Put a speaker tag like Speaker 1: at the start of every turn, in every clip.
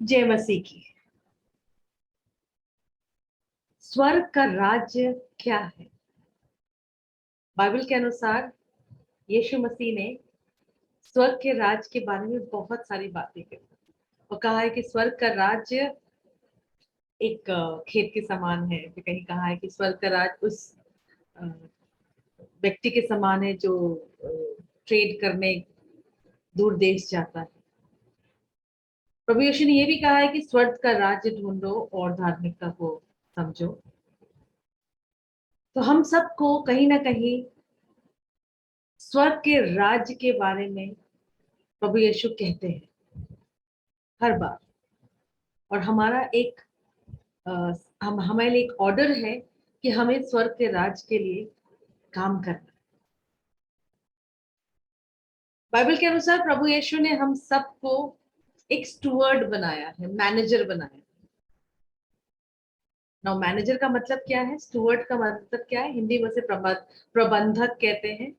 Speaker 1: जय मसीह की। स्वर्ग का राज्य क्या है? बाइबल के अनुसार यीशु मसीह ने स्वर्ग के राज्य के बारे में बहुत सारी बातें कही और कहा है कि स्वर्ग का राज्य एक खेत के समान है। फिर कहीं कहा है कि स्वर्ग का राज्य उस अ, व्यक्ति के समान है जो ट्रेड करने दूर देश जाता है। प्रभु यीशु ने यह भी कहा है कि स्वर्ग का राज्य ढूंढो और धार्मिकता को समझो। तो हम सबको कहीं ना कहीं स्वर्ग के राज्य के बारे में प्रभु यीशु कहते हैं हर बार। और हमारा एक अ, हम हमारे लिए एक ऑर्डर है कि हमें स्वर्ग के राज्य के लिए काम करना है। बाइबल के अनुसार प्रभु यीशु ने हम सबको एक स्टुअर्ड बनाया है, मैनेजर बनाया है। नाउ मैनेजर का मतलब क्या है, स्टुअर्ड का मतलब क्या है? हिंदी में से प्रबंधक कहते हैं।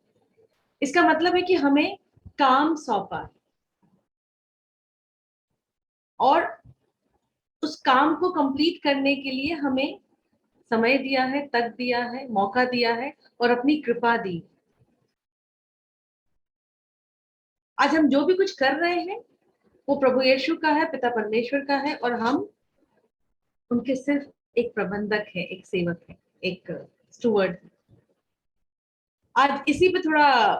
Speaker 1: इसका मतलब है कि हमें काम सौंपा है और उस काम को कंप्लीट करने के लिए हमें समय दिया है, तक दिया है, मौका दिया है और अपनी कृपा दी। आज हम जो भी कुछ कर रहे हैं वो प्रभु यीशु का है, पिता परमेश्वर का है और हम उनके सिर्फ एक प्रबंधक है, एक सेवक है, एक स्टुअर्ड है। आज इसी पे थोड़ा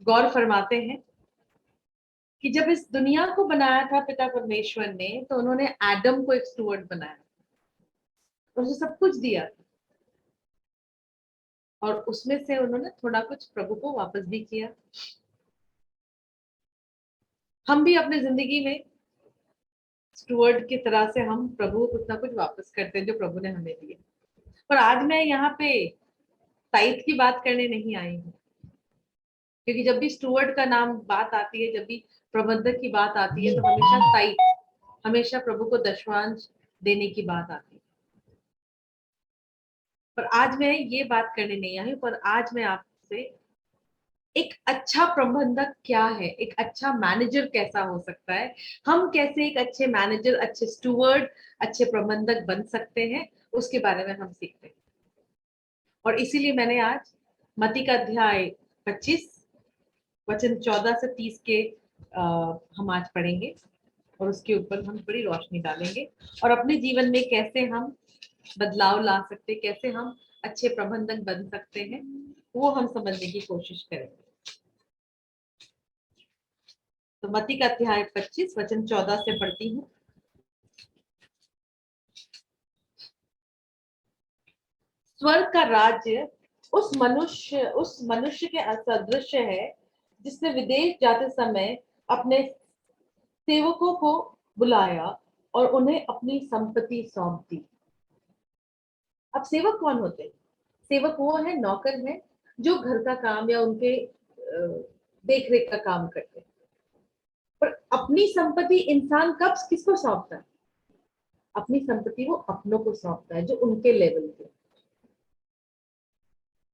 Speaker 1: गौर फरमाते हैं कि जब इस दुनिया को बनाया था पिता परमेश्वर ने, तो उन्होंने एडम को एक स्टुअर्ड बनाया और उसे सब कुछ दिया और उसमें से उन्होंने थोड़ा कुछ प्रभु को वापस भी किया। हम भी अपनी जिंदगी में स्टुअर्ड की तरह से हम प्रभु को कुछ ना कुछ वापस करते हैं जो प्रभु ने हमें दिया। पर आज मैं यहाँ पे टाइट की बात करने नहीं आई हूँ, क्योंकि जब भी स्टुअर्ड का नाम बात आती है, जब भी प्रबंधक की बात आती है, तो हमेशा टाइट, हमेशा प्रभु को दशवांश देने की बात आती है। पर आज मैं ये बात करने नहीं आई हूँ, पर आज मैं आपसे एक अच्छा प्रबंधक क्या है, एक अच्छा मैनेजर कैसा हो सकता है, हम कैसे एक अच्छे मैनेजर, अच्छे स्टुअर्ड, अच्छे प्रबंधक बन सकते हैं, उसके बारे में हम सीखते हैं। और इसीलिए मैंने आज मत्ती का अध्याय 25 वचन 14 से 30 के हम आज पढ़ेंगे और उसके ऊपर हम बड़ी रोशनी डालेंगे और अपने जीवन में कैसे हम बदलाव ला सकते, कैसे हम अच्छे प्रबंधक बन सकते हैं, वो हम समझने की कोशिश करेंगे। तो मत्ती का अध्याय 25 वचन 14 से पढ़ती हूँ। स्वर्ग का राज्य उस मनुष्य के सदृश है जिसने विदेश जाते समय अपने सेवकों को बुलाया और उन्हें अपनी संपत्ति सौंप दी। अब सेवक कौन होते हैं? सेवक वो है, नौकर है, जो घर का काम या उनके देख रेख का काम करते हैं। पर अपनी संपत्ति इंसान कब किसको सौंपता है? अपनी संपत्ति वो अपनों को सौंपता है जो उनके लेवल पे।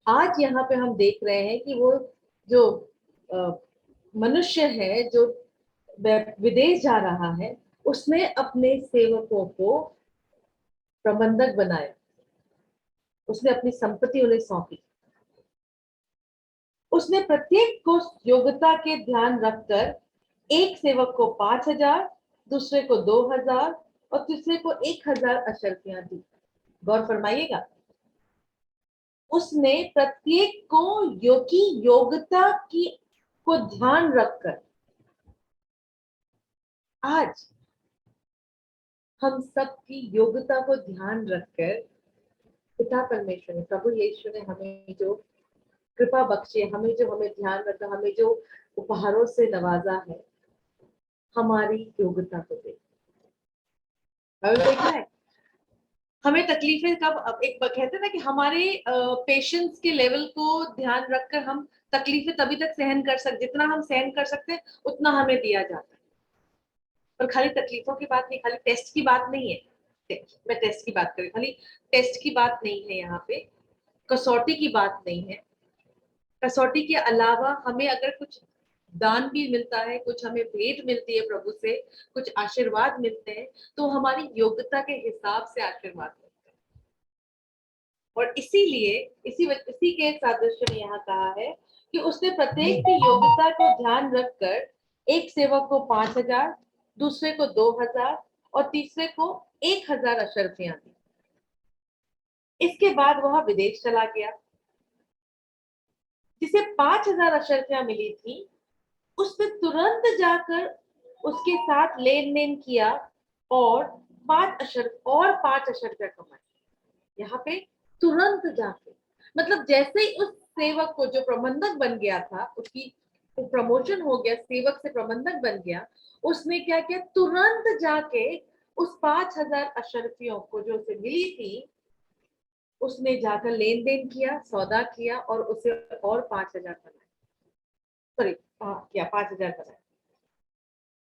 Speaker 1: आज यहाँ पे हम देख रहे हैं कि वो जो मनुष्य है जो विदेश जा रहा है, उसने अपने सेवकों को प्रबंधक बनाया, उसने अपनी संपत्ति उन्हें सौंपी। उसने प्रत्येक को योग्यता के ध्यान रखकर एक सेवक को 5,000, दूसरे को 2,000 और तीसरे को 1,000 अशर्फियां दी। गौर फरमाइएगा, उसने प्रत्येक को योग्यता की को ध्यान रखकर। आज हम सबकी योग्यता को ध्यान रखकर पिता परमेश्वर ने, प्रभु यीशु ने हमें जो कृपा बख्शी है, हमें ध्यान रखा, हमें जो उपहारों से नवाजा है, हमारी योग्यता को देख देखा है। हमें तकलीफें कब, अब एक कहते हैं ना कि हमारे पेशेंस के लेवल को ध्यान रखकर हम तकलीफें तभी तक सहन कर सकते, जितना हम सहन कर सकते हैं उतना हमें दिया जाता है। पर खाली तकलीफों की बात नहीं, खाली टेस्ट की बात नहीं है। मैं टेस्ट की बात करूं, खाली टेस्ट की बात नहीं है, यहाँ पे कसौटी की बात नहीं है। कसौटी के अलावा हमें अगर कुछ दान भी मिलता है, कुछ हमें भेंट मिलती है प्रभु से, कुछ आशीर्वाद मिलते हैं, तो हमारी योग्यता के हिसाब से आशीर्वाद मिलते हैं। और इसीलिए इसी के सादृश्य में यहाँ कहा है कि उसने प्रत्येक की योग्यता को ध्यान रखकर एक सेवक को 5,000, दूसरे को 2,000 और तीसरे को 1,000 अशर्फियां दी। इसके बाद वह विदेश चला गया। जिसे 5,000 अशर्फियां मिली थी, उसने तुरंत जाकर उसके साथ लेन देन किया और 5 अशर्फियां कमाई। यहाँ पे तुरंत जाके, मतलब जैसे ही उस सेवक को, जो प्रबंधक बन गया था, उसकी प्रमोशन हो गया, सेवक से प्रबंधक बन गया, उसने क्या किया, तुरंत जाके उस 5,000 अशर्फियों को जो उसे मिली थी, उसने जाकर लेन देन किया, सौदा किया और उसे और 5,000 बनाए, सॉरी क्या 5,000 बनाए।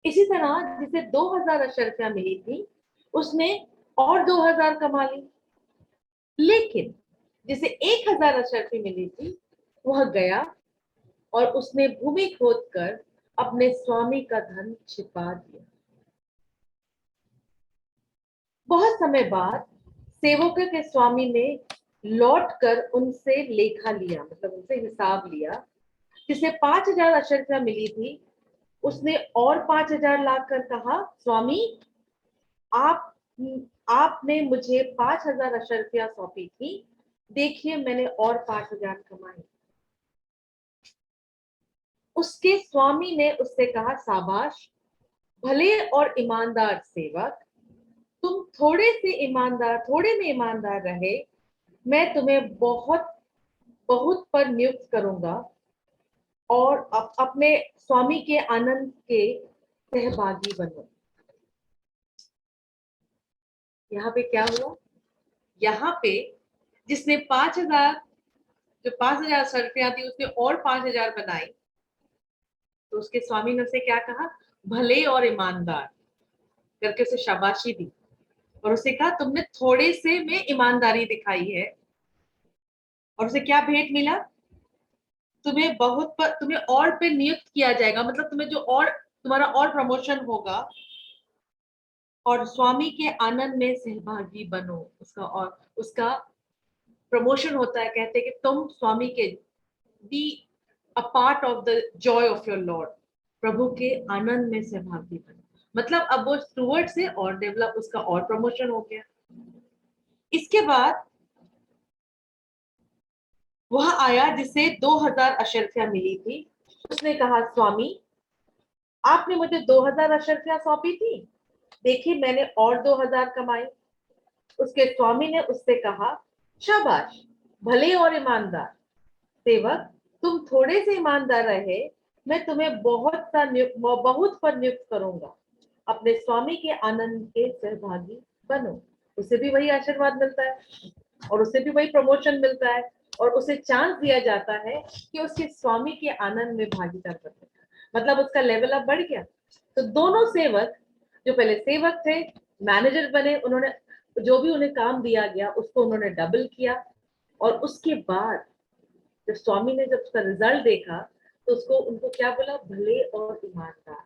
Speaker 1: इसी तरह जिसे 2,000 अशर्फियां मिली थी, उसने और 2,000 कमा ली। लेकिन जिसे 1,000 अशर्फी मिली थी, वह गया और उसने भूमि खोदकर अपने स्वामी का धन छिपा दिया। बहुत समय बाद सेवकों के स्वामी ने लौटकर उनसे लेखा लिया, मतलब उनसे हिसाब लिया। जिसे 5,000 अशर्फियां मिली थी, उसने और 5,000 लाकर कहा, स्वामी आप आपने मुझे 5,000 अशर्फियां सौंपी थी, देखिए मैंने और 5,000 कमाए। उसके स्वामी ने उससे कहा, शाबाश भले और ईमानदार सेवक, तुम थोड़े में ईमानदार रहे, मैं तुम्हें बहुत बहुत पर नियुक्त करूंगा और अपने स्वामी के आनंद के सहभागी बनो। यहाँ पे क्या हुआ, यहाँ पे जिसने 5,000, जो 5,000 सरफियां थी, उसने और 5,000 बनाई, तो उसके स्वामी ने उसे क्या कहा, भले और ईमानदार करके उसे शाबाशी दी और उसे कहा, तुमने थोड़े से में ईमानदारी दिखाई है। और उसे क्या भेंट मिला, तुम्हें और पे नियुक्त किया जाएगा, मतलब तुम्हें जो और तुम्हारा और प्रमोशन होगा और स्वामी के आनंद में सहभागी बनो। उसका प्रमोशन होता है, कहते हैं कि तुम स्वामी के be a part of the joy of your lord, प्रभु के आनंद में सहभागी बनो। मतलब अब वो स्टुवर्ड से और डेवलप, उसका और प्रमोशन हो गया। इसके बाद वह आया जिसे 2,000 अशर्फियां मिली थी। उसने कहा, स्वामी आपने मुझे 2,000 अशर्फियां सौंपी थी, देखिए मैंने और 2,000 कमाई। उसके स्वामी ने उससे कहा, शाबाश भले और ईमानदार सेवक, तुम थोड़े से ईमानदार रहे, मैं तुम्हें बहुत पर नियुक्त करूंगा, अपने स्वामी के आनंद के सहभागी बनो। उसे भी वही आशीर्वाद मिलता है और उसे भी वही प्रमोशन मिलता है और उसे चांस दिया जाता है कि उसके स्वामी के आनंद में भागीदार बने, मतलब उसका लेवल अप बढ़ गया। तो दोनों सेवक, जो पहले सेवक थे, मैनेजर बने, उन्होंने जो भी उन्हें काम दिया गया उसको उन्होंने डबल किया। और उसके बाद जब स्वामी ने जब उसका रिजल्ट देखा, तो उनको क्या बोला, भले और ईमानदार,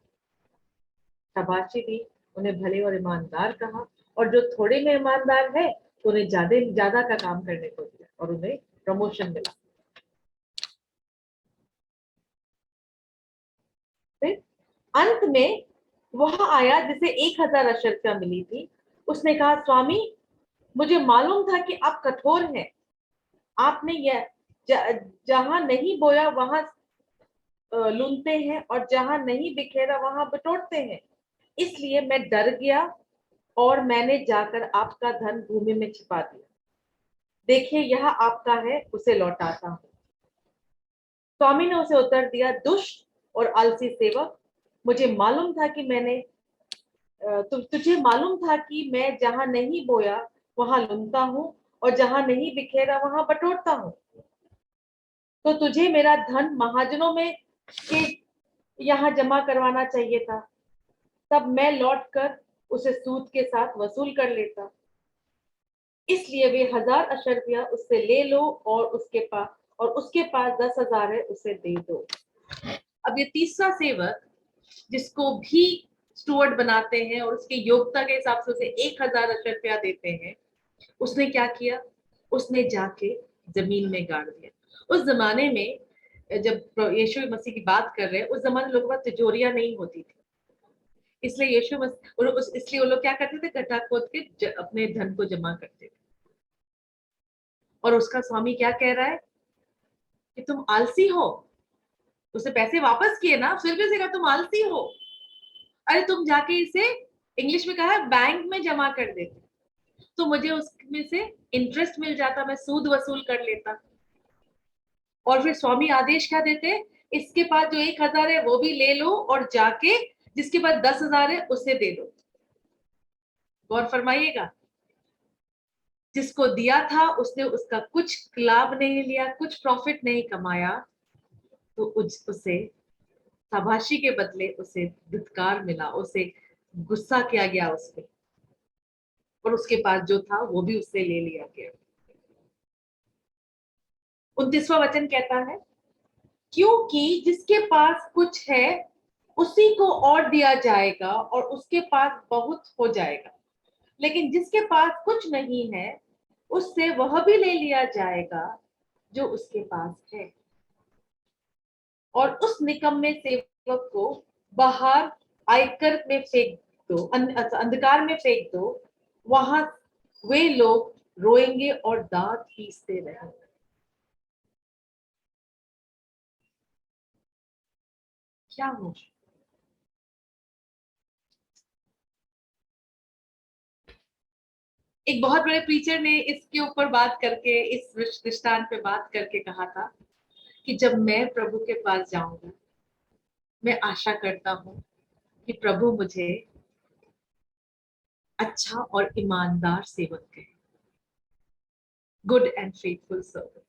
Speaker 1: शाबाशी दी, उन्हें भले और ईमानदार कहा। और जो थोड़े में ईमानदार है, उन्हें ज्यादा का काम करने को दिया और उन्हें प्रमोशन मिला। फिर अंत में वह आया जिसे 1,000 अशर्फियां मिली थी। उसने कहा, स्वामी मुझे मालूम था कि आप कठोर हैं, आपने यह जहां नहीं बोया वहां लूनते हैं और जहां नहीं बिखेरा वहां बटोरते हैं, इसलिए मैं डर गया और मैंने जाकर आपका धन भूमि में छिपा दिया। देखिए यह आपका है, उसे लौटाता हूं। स्वामी ने उसे उत्तर दिया, दुष्ट और आलसी सेवक, मुझे मालूम था कि तुझे मालूम था कि मैं जहां नहीं बोया वहां लूनता हूं और जहां नहीं बिखेरा वहां बटोरता हूं। तो तुझे मेरा धन महाजनों में के यहाँ जमा करवाना चाहिए था, तब मैं लौटकर उसे सूद के साथ वसूल कर लेता। इसलिए वे 1,000 अशर्फियां उससे ले लो और उसके पास 10,000 है, उसे दे दो। अब ये तीसरा सेवक जिसको भी स्टुअर्ड बनाते हैं और उसकी योग्यता के हिसाब से उसे 1000 रुपया देते हैं, उसने क्या किया? उसने जाके जमीन में गाड़ दिया। उस जमाने में जब यीशु मसीह की बात कर रहे हैं, उस जमाने लोगों के पास तिजोरियां नहीं होती थी, इसलिए यीशु मसीह और इसलिए वो लोग क्या करते थे? गड्ढा खोद के अपने धन को जमा करते थे। और उसका स्वामी क्या कह रहा है कि तुम आलसी हो, उसे पैसे वापस किए ना, फिर भी उसे तुम आलसी हो, अरे तुम जाके इसे, इंग्लिश में कहा है, बैंक में जमा कर देते तो मुझे उसमें से इंटरेस्ट मिल जाता, मैं सूद वसूल कर लेता। और फिर स्वामी आदेश क्या देते? इसके पास जो 1000 है वो भी ले लो और जाके जिसके पास 10,000 है उसे दे दो। गौर फरमाइएगा, जिसको दिया था उसने उसका कुछ लाभ नहीं लिया, कुछ प्रॉफिट नहीं कमाया, तो उसे शाबाशी के बदले उसे धिक्कार मिला, उसे गुस्सा किया गया उस पे, और उसके पास जो था वो भी उससे ले लिया गया। 29वां वचन कहता है, क्योंकि जिसके पास कुछ है उसी को और दिया जाएगा और उसके पास बहुत हो जाएगा, लेकिन जिसके पास कुछ नहीं है उससे वह भी ले लिया जाएगा जो उसके पास है। और उस निकम्मे सेवक को बाहर आयकर में फेंक दो, अंधकार में फेंक दो, वहां वे लोग रोएंगे और दांत पीसते रहेंगे। क्या हो? एक बहुत बड़े प्रीचर ने इसके ऊपर बात करके, इस दृष्टांत पे बात करके कहा था कि जब मैं प्रभु के पास जाऊंगा, मैं आशा करता हूं कि प्रभु मुझे अच्छा और ईमानदार सेवक कहे, गुड एंड फेथफुल सर्वेंट।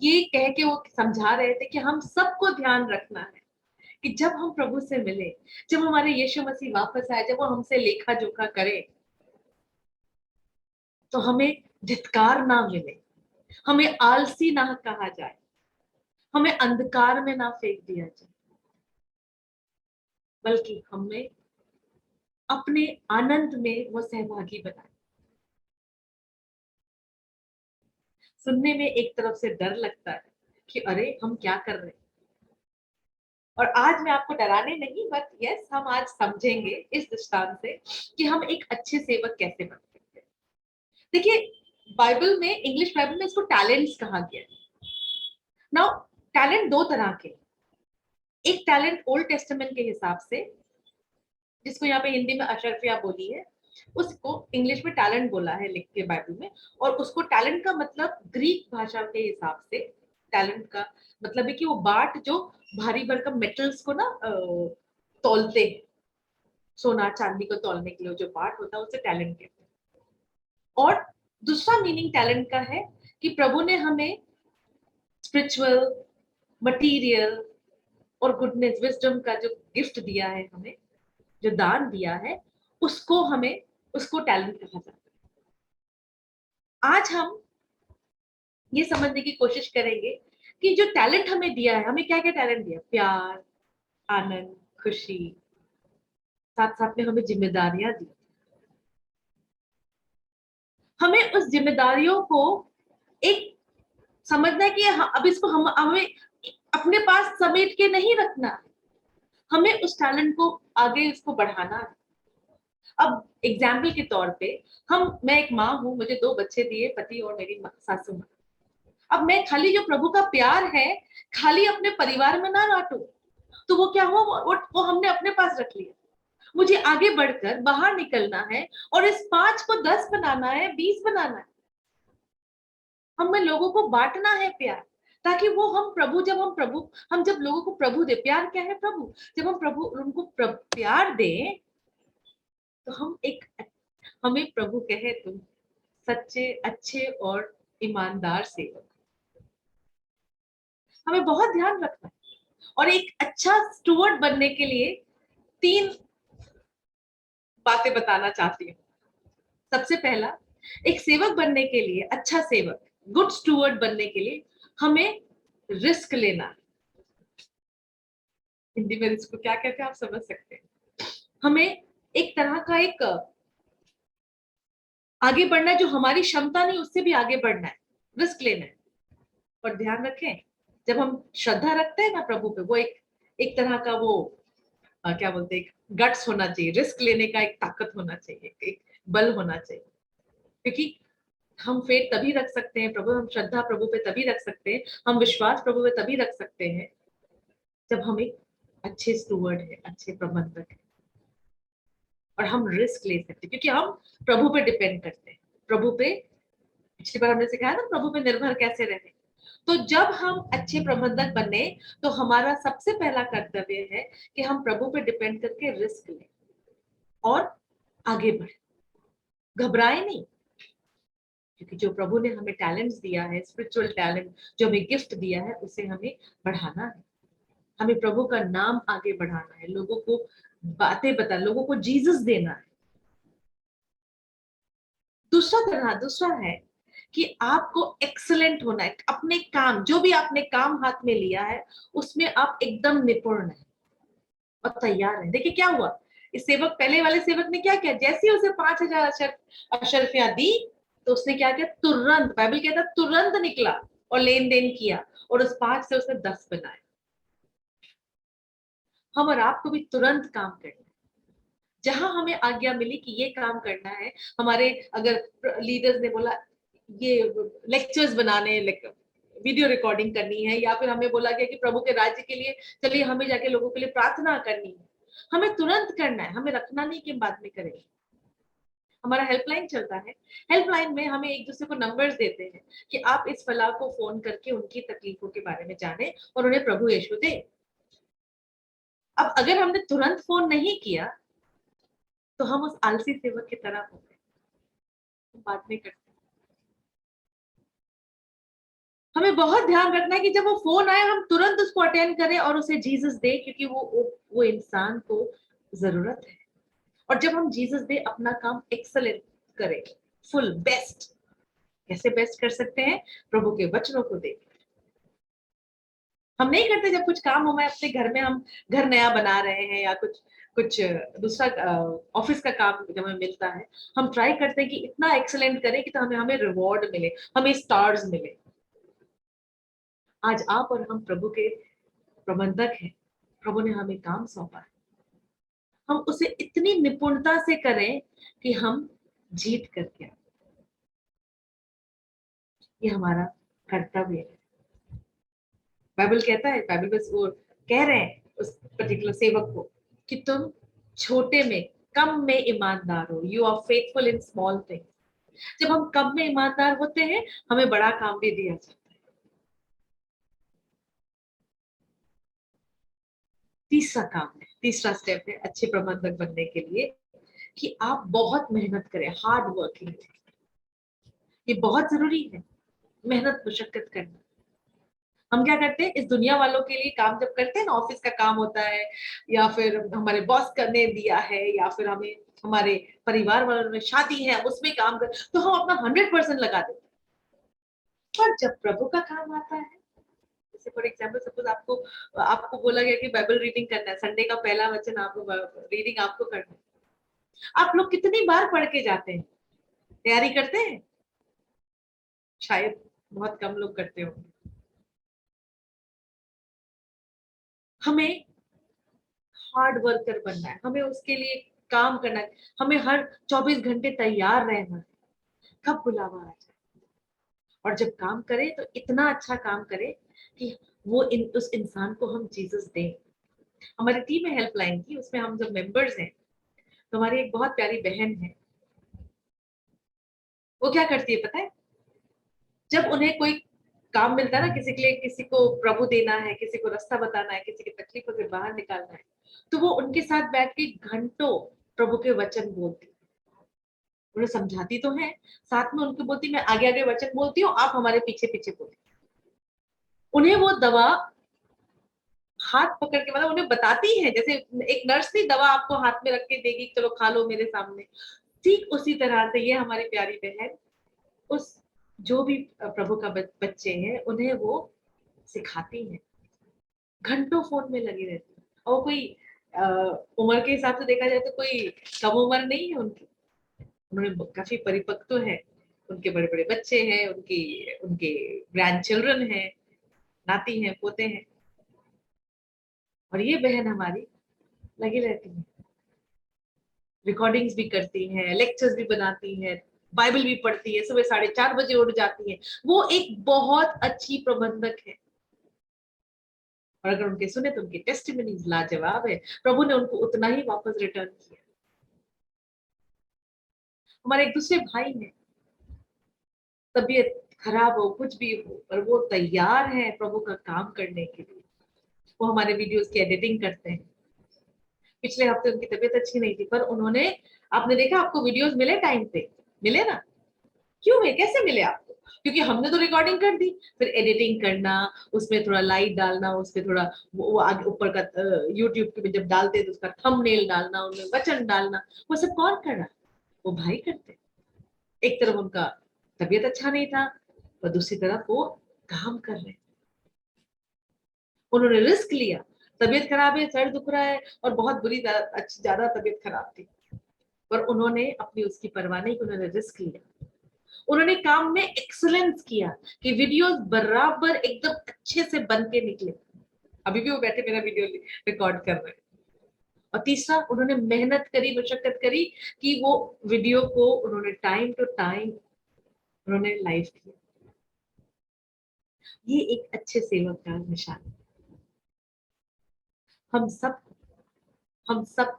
Speaker 1: ये कह के वो समझा रहे थे कि हम सबको ध्यान रखना है कि जब हम प्रभु से मिले, जब हमारे यीशु मसीह वापस आए, जब वो हमसे लेखा जोखा करे, तो हमें धिक्कार ना मिले, हमें आलसी ना कहा जाए, हमें अंधकार में ना फेंक दिया जाए, बल्कि हमें अपने आनंद में वो सहभागी बनाए। सुनने में एक तरफ से डर लगता है कि अरे हम क्या कर रहे हैं, और आज मैं आपको डराने नहीं, बट यस, हम आज समझेंगे इस दृष्टांत से कि हम एक अच्छे सेवक कैसे बन सकते हैं। देखिए, बाइबल में, इंग्लिश बाइबल में इसको टैलेंट्स कहा गया है। नाउ टैलेंट दो तरह के, एक टैलेंट ओल्ड टेस्टामेंट के हिसाब से, जिसको यहाँ पे हिंदी में अशरफिया बोली है, उसको इंग्लिश में टैलेंट बोला है लिख के बाइबल में। और उसको टैलेंट का मतलब ग्रीक भाषा के हिसाब से टैलेंट का मतलब है कि वो बाट जो भारी भरकम मेटल्स को ना तौलते हैं, सोना चांदी को तौलने के लिए जो बाट होता है उसे टैलेंट कहते हैं। और दूसरा मीनिंग टैलेंट का है कि प्रभु ने हमें स्पिरिचुअल, मटीरियल और गुडनेस, विजडम का जो गिफ्ट दिया है, हमें जो दान दिया है, उसको हमें, उसको टैलेंट कहा जाता है। आज हम ये समझने की कोशिश करेंगे कि जो टैलेंट हमें दिया है, हमें क्या क्या टैलेंट दिया? प्यार, आनंद, खुशी, साथ साथ में हमें जिम्मेदारियां दी। हमें उस जिम्मेदारियों को एक समझना है कि अब इसको हमें अपने पास समेट के नहीं रखना है, हमें उस टैलेंट को आगे इसको बढ़ाना है। अब एग्जाम्पल के तौर पे, मैं एक माँ हूं, मुझे 2 बच्चे दिए, पति और मेरी सासू माँ। अब मैं खाली जो प्रभु का प्यार है खाली अपने परिवार में ना बांटू, तो वो क्या हुआ, वो हमने अपने पास रख लिया। मुझे आगे बढ़कर बाहर निकलना है और इस 5 को 10 बनाना है, 20 बनाना है। हमें लोगों को बांटना है प्यार, ताकि वो हम जब लोगों को प्रभु दे, प्यार क्या है? प्रभु। जब हम उनको प्यार दें तो हमें प्रभु कहे तुम सच्चे, अच्छे और ईमानदार सेवक। हमें बहुत ध्यान रखना है। और एक अच्छा स्टुअर्ड बनने के लिए 3 बातें बताना चाहती हूँ। सबसे पहला, एक सेवक बनने के लिए, अच्छा सेवक, गुड स्टुअर्ड बनने के लिए हमें रिस्क लेना, हिंदी में इसको क्या कहते हैं आप समझ सकते हैं। हमें एक तरह का एक आगे बढ़ना है, जो हमारी क्षमता नहीं उससे भी आगे बढ़ना है, रिस्क लेना है। और ध्यान रखें, जब हम श्रद्धा रखते हैं ना प्रभु पे, वो एक एक तरह का वो क्या बोलते हैं, गट्स होना चाहिए, रिस्क लेने का एक ताकत होना चाहिए, एक बल होना चाहिए। क्योंकि हम फेथ तभी रख सकते हैं प्रभु, हम श्रद्धा प्रभु पे तभी रख सकते हैं, हम विश्वास प्रभु पे तभी रख सकते हैं जब हम एक अच्छे स्टूवर्ड है, अच्छे प्रबंधक है, और हम रिस्क ले सकते हैं क्योंकि हम प्रभु पे डिपेंड करते हैं। प्रभु पे, पिछली बार हमने सिखाया ना प्रभु पे निर्भर कैसे रहे। तो जब हम अच्छे प्रबंधक बने तो हमारा सबसे पहला कर्तव्य है कि हम प्रभु पे डिपेंड करके रिस्क लें और आगे बढ़े, घबराए नहीं। क्योंकि जो प्रभु ने हमें टैलेंट्स दिया है, स्पिरिचुअल टैलेंट जो हमें गिफ्ट दिया है, उसे हमें बढ़ाना है, हमें प्रभु का नाम आगे बढ़ाना है, लोगों को बातें बता, लोगों को जीसस देना है। दूसरा है कि आपको एक्सलेंट होना है, अपने काम, जो भी आपने काम हाथ में लिया है उसमें आप एकदम निपुण है और तैयार है। देखिए क्या हुआ, इस सेवक, पहले वाले सेवक ने क्या किया, जैसे ही उसे 5,000 अशर्फियां दी तो उसने क्या किया, तुरंत, बाइबल कहता है तुरंत निकला और लेन देन किया, और उस 5 से उसने 10 बनाए। हम और आपको भी तुरंत काम करना है। जहां हमें आज्ञा मिली कि ये काम करना है, हमारे अगर लीडर्स ने बोला ये लेक्चर्स बनाने, वीडियो रिकॉर्डिंग करनी है, या फिर हमें बोला गया कि प्रभु के राज्य के लिए चलिए हमें जाके लोगों के लिए प्रार्थना करनी है, हमें तुरंत करना है, हमें रखना नहीं कि बाद में करेंगे। हमारा हेल्पलाइन चलता है, हेल्पलाइन में हमें एक दूसरे को नंबर्स देते हैं कि आप इस फलाह को फोन करके उनकी तकलीफों के बारे में जाने और उन्हें प्रभु यीशु दे। अब अगर हमने तुरंत फोन नहीं किया तो हम उस आलसी सेवक की तरह हो गए, बात नहीं करते। हमें बहुत ध्यान रखना है कि जब वो फोन आए हम तुरंत उसको अटेंड करें और उसे जीसस दे, क्योंकि वो इंसान को जरूरत है। और जब हम जीसस दे, अपना काम एक्सलेंट करें, फुल बेस्ट। कैसे बेस्ट कर सकते हैं, प्रभु के वचनों को देख। हम नहीं करते जब कुछ काम हो, मैं अपने घर में, हम घर नया बना रहे हैं या कुछ कुछ दूसरा ऑफिस का काम जब हमें मिलता है, हम ट्राई करते हैं कि इतना एक्सलेंट करें कि तो हमें हमें रिवॉर्ड मिले, हमें स्टार्स मिले। आज आप और हम प्रभु के प्रबंधक हैं, प्रभु ने हमें काम सौंपा है, हम उसे इतनी निपुणता से करें कि हम जीत करके आए। ये हमारा कर्तव्य है। बाइबल कहता है, बाइबल बस वो कह रहे हैं उस पर्टिकुलर सेवक को कि तुम छोटे में, कम में ईमानदार हो, you are faithful in small things. जब हम कम में ईमानदार होते हैं, हमें बड़ा काम भी दिया जाता है। तीसरा काम है, तीसरा स्टेप है अच्छे प्रबंधक बनने के लिए, कि आप बहुत मेहनत करें, हार्ड वर्किंग। ये बहुत जरूरी है, मेहनत मुशक्कत करना। हम क्या करते हैं, इस दुनिया वालों के लिए काम जब करते हैं ना, ऑफिस का काम होता है, या फिर हमारे बॉस करने दिया है, या फिर हमें हमारे परिवार वालों में शादी है उसमें काम कर, तो हम अपना 100% लगा देते हैं। पर जब प्रभु का काम आता है, जैसे फॉर एग्जाम्पल सपोज आपको आपको बोला गया कि बाइबल रीडिंग करना है, संडे का पहला वचन आपको, रीडिंग आपको करना है, आप लोग कितनी बार पढ़ के जाते हैं, तैयारी करते हैं? शायद बहुत कम लोग करते होंगे। हमें हार्ड वर्कर बनना है, हमें उसके लिए काम करना है, हमें हर 24 घंटे तैयार रहना है, कब बुलावा आ जाए। और जब काम करे तो इतना अच्छा काम करे कि उस इंसान को हम जीसस दें। हमारी टीम है हेल्पलाइन की, उसमें हम जब मेंबर्स हैं, तो हमारी एक बहुत प्यारी बहन है, वो क्या करती है पता है, जब उन्हें कोई काम मिलता है ना, किसी के लिए, किसी को प्रभु देना है, किसी को रास्ता बताना है, किसी की तकलीफों से बाहर निकालना है, तो वो उनके साथ बैठ के घंटों प्रभु के वचन बोलती, उन्हें समझाती तो है, साथ में उनको बोलती मैं आगे आगे वचन बोलती हूँ, आप हमारे पीछे पीछे बोलिए। उन्हें वो दवा हाथ पकड़ के, मतलब उन्हें बताती है, जैसे एक नर्स नहीं दवा आपको हाथ में रख के देगी, चलो खा लो मेरे सामने, ठीक उसी तरह से ये हमारी प्यारी बहन उस जो भी प्रभु का बच्चे हैं उन्हें वो सिखाती है, घंटों फोन में लगी रहती है। और कोई उम्र के हिसाब से देखा जाए तो कोई कम उम्र नहीं है उनकी, उन्होंने काफी परिपक्व तो है, उनके बड़े बड़े बच्चे हैं, उनकी उनके ग्रैंड चिल्ड्रन हैं, नाती हैं, पोते हैं। और ये बहन हमारी लगी रहती है, रिकॉर्डिंग्स भी करती हैं, लेक्चर्स भी बनाती हैं, बाइबल भी पढ़ती है, सुबह 4:30 बजे उठ जाती है। वो एक बहुत अच्छी प्रबंधक है, और अगर उनके सुने तो उनकी टेस्टिमनीज लाजवाब है। प्रभु ने उनको उतना ही वापस रिटर्न किया। हमारे एक दूसरे भाई हैं, तबीयत खराब हो कुछ भी हो, पर वो तैयार है प्रभु का काम करने के लिए। वो हमारे वीडियोस की एडिटिंग करते हैं। पिछले हफ्ते उनकी तबीयत अच्छी नहीं थी, पर उन्होंने, आपने देखा, आपको वीडियोस मिले टाइम पे? मिले ना? क्यों है, कैसे मिले आपको? क्योंकि हमने तो रिकॉर्डिंग कर दी, फिर एडिटिंग करना, उसमें थोड़ा लाइट डालना, उसमें थोड़ा वो आगे ऊपर का यूट्यूब पे जब डालते हैं तो उसका थंबनेल डालना, उनमें वचन डालना, वो सब कौन कर रहा है? वो भाई करते। एक तरफ उनका तबीयत अच्छा नहीं था, और दूसरी तरफ वो काम कर रहे, उन्होंने रिस्क लिया। तबीयत खराब है, सर दुख रहा है, और बहुत बुरी ज्यादा तबीयत खराब थी, पर उन्होंने अपनी उसकी परवाह नहीं की, उन्होंने रिस्क लिया। उन्होंने काम में एक्सलेंस किया कि वीडियोस बराबर एकदम अच्छे से बन के निकले। अभी भी वो बैठे मेरा वीडियो रिकॉर्ड कर रहे हैं। और तीसरा, उन्होंने मेहनत करी, मशक्कत करी कि वो वीडियो को उन्होंने टाइम टू टाइम उन्होंने लाइव किया। ये एक अच्छे सेवक का निशान है। हम सब हम सब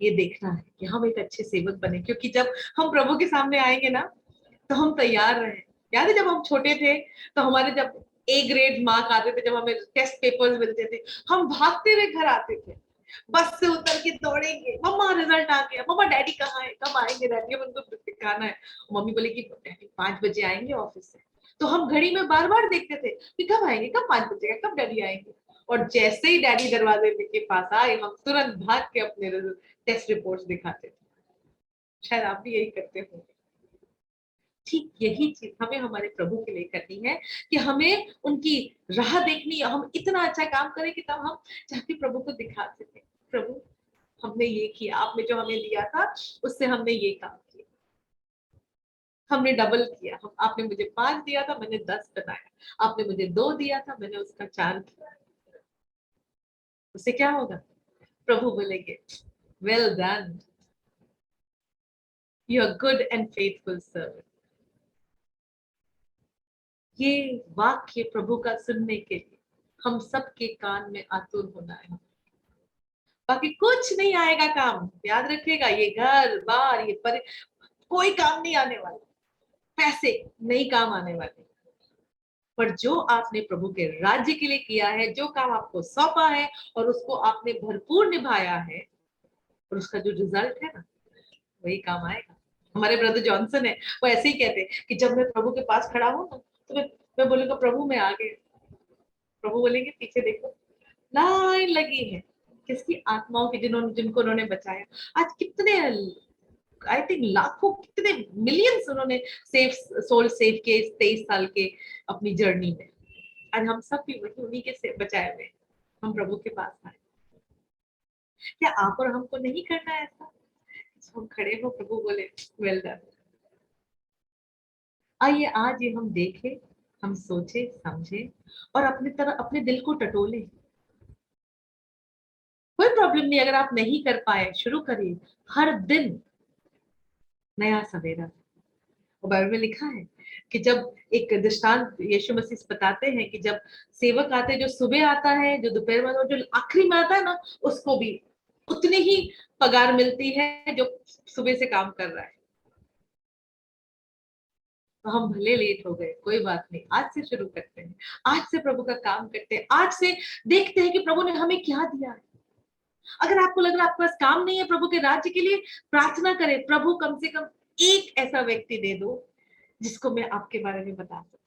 Speaker 1: ये देखना है कि हम एक अच्छे सेवक बने, क्योंकि जब हम प्रभु के सामने आएंगे ना, तो हम तैयार रहे। याद है जब हम छोटे थे, तो हमारे जब ए ग्रेड मार्क आते थे, जब हमें टेस्ट पेपर्स मिलते थे, हम भागते हुए घर आते थे, बस से उतर के दौड़ेंगे, मम्मा रिजल्ट आ गया, मम्मा डैडी कहाँ है, कब आएंगे डैडी, हम उनको दिखाना है। मम्मी बोले कि डैडी 5 बजे आएंगे ऑफिस से। तो हम घड़ी में बार बार देखते थे कि कब आएंगे, कब 5 बजे का, कब डैडी आएंगे। और जैसे ही डैडी दरवाजे के पास आए, हम तुरंत भाग के अपने टेस्ट रिपोर्ट्स दिखाते थे। शायद आप भी यही करते हो। ठीक यही चीज हमें हमारे प्रभु के लिए करनी है, कि हमें उनकी राह देखनी है। हम इतना अच्छा काम करें कि तब हम जाके प्रभु को दिखा सके, प्रभु हमने ये किया, आपने जो हमें दिया था उससे हमने ये काम किया, हमने डबल किया। हम, आपने मुझे 5 दिया था, मैंने 10 बनाया, आपने मुझे 2 दिया था, मैंने उसका 4 किया। उससे क्या होगा? प्रभु बोलेंगे, well done, you are good and faithful servant. ये वाक्य प्रभु का सुनने के लिए हम सबके कान में आतुर होना है। बाकी कुछ नहीं आएगा काम, याद रखिएगा, ये घर बार कोई काम नहीं आने वाला, पैसे नहीं काम आने वाले। पर जो आपने प्रभु के राज्य के लिए किया है, जो काम आपको सौंपा है और उसको आपने भरपूर निभाया है, और उसका जो रिजल्ट है ना, वही काम आएगा। हमारे ब्रदर जॉनसन है, वो ऐसे ही कहते हैं कि जब मैं प्रभु के पास खड़ा हूं ना, तो मैं बोलूंगा प्रभु मैं आ गए। प्रभु बोलेंगे पीछे देखो, लाइन लगी है, किसकी? आत्माओं की, जिन्होंने, जिनको उन्होंने बचाया। आज कितने, आई थिंक लाखों, कितने मिलियंस उन्होंने सेव, सोल सेव के 23 साल के अपनी जर्नी में। आज हम सब भी वही उन्हीं के से बचाए हुए, हम प्रभु के पास आए। क्या आप और हमको नहीं करना है ऐसा? हम खड़े हो, प्रभु बोले वेल डन। आइए आज ये हम देखें, हम सोचे समझे, और अपनी तरह अपने दिल को टटोले। कोई प्रॉब्लम नहीं, अगर आप नहीं कर पाए, शुरू करिए। हर दिन नया सवेरा। और बाइबल में लिखा है कि जब, एक दृष्टांत यीशु मसीह बताते हैं कि जब सेवक आते हैं, जो सुबह आता है, जो दोपहर में, और जो आखिरी में आता है ना, उसको भी उतनी ही पगार मिलती है जो सुबह से काम कर रहा है। तो हम भले लेट हो गए, कोई बात नहीं, आज से शुरू करते हैं, आज से प्रभु का काम करते हैं, आज से देखते हैं कि प्रभु ने हमें क्या दिया है। अगर आपको लग रहा है आपके पास काम नहीं है प्रभु के राज्य के लिए, प्रार्थना करें, प्रभु कम से कम एक ऐसा व्यक्ति दे दो जिसको मैं आपके बारे में बता सकूं।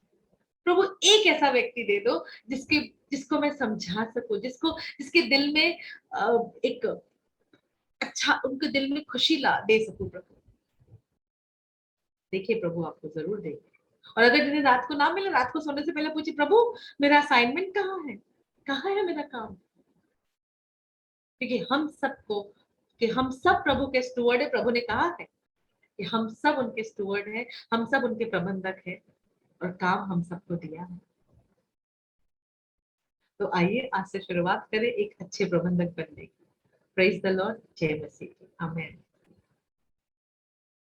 Speaker 1: प्रभु एक ऐसा व्यक्ति दे दो जिसके जिसको मैं समझा सकूं, जिसके दिल में एक अच्छा, उनके दिल में खुशी ला दे सकूं। प्रभु देखिए, प्रभु आपको जरूर देंगे। और अगर जिन्हें रात को ना मिले, रात को सोने से पहले पूछिए, प्रभु मेरा असाइनमेंट कहाँ है, कहाँ है मेरा काम? क्योंकि हम सबको, कि हम सब प्रभु के स्टुअर्ड है। प्रभु ने कहा है कि हम सब उनके स्टुअर्ड हैं, हम सब उनके प्रबंधक हैं और काम हम सबको दिया है। तो आइए आज से शुरुआत करें एक अच्छे प्रबंधक बनने की। Praise the Lord. जय मसीह। आमेन।